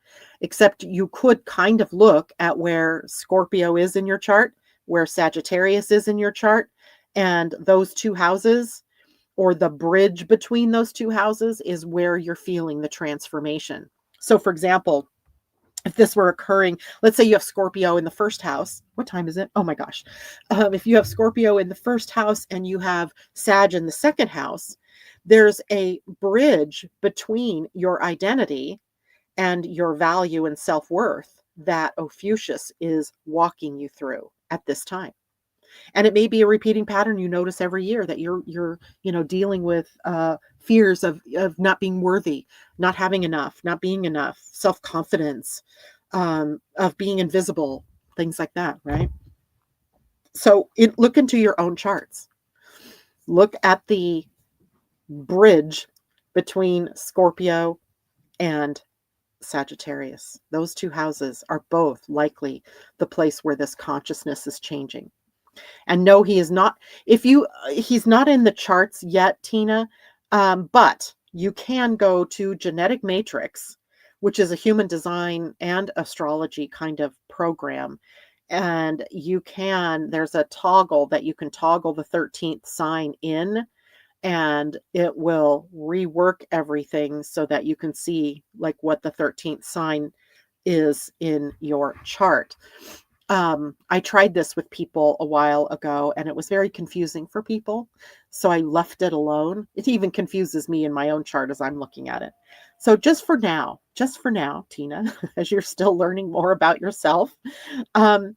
except you could kind of look at where Scorpio is in your chart, where Sagittarius is in your chart, and those two houses, or the bridge between those two houses, is where you're feeling the transformation. So for example, if this were occurring, let's say you have Scorpio in the first house. What time is it? Oh my gosh. If you have Scorpio in the first house and you have Sag in the second house, there's a bridge between your identity and your value and self-worth that Ophiuchus is walking you through at this time. And it may be a repeating pattern you notice every year, that you're dealing with fears of not being worthy, not having enough, not being enough, self-confidence, of being invisible, things like that, right? So look into your own charts. Look at the bridge between Scorpio and Sagittarius. Those two houses are both likely the place where this consciousness is changing. And no, he is not, he's not in the charts yet, Tina, but you can go to Genetic Matrix, which is a human design and astrology kind of program. And there's a toggle that you can toggle the 13th sign in, and it will rework everything so that you can see like what the 13th sign is in your chart. I tried this with people a while ago and it was very confusing for people. So I left it alone. It even confuses me in my own chart as I'm looking at it. So just for now, Tina, as you're still learning more about yourself, um,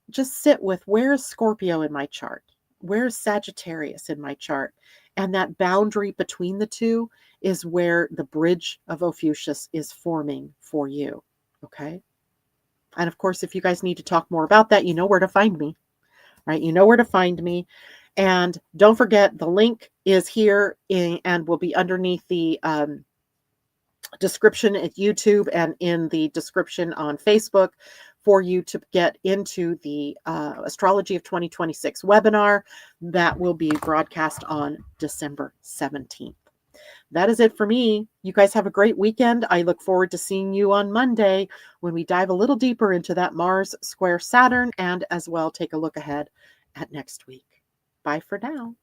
just sit with, where's Scorpio in my chart? Where's Sagittarius in my chart? And that boundary between the two is where the bridge of Ophiuchus is forming for you. Okay. And of course, if you guys need to talk more about that, you know where to find me, right? You know where to find me. And don't forget, the link is here and will be underneath the description at YouTube and in the description on Facebook for you to get into the Astrology of 2026 webinar that will be broadcast on December 17th. That is it for me. You guys have a great weekend. I look forward to seeing you on Monday when we dive a little deeper into that Mars square Saturn and as well take a look ahead at next week. Bye for now.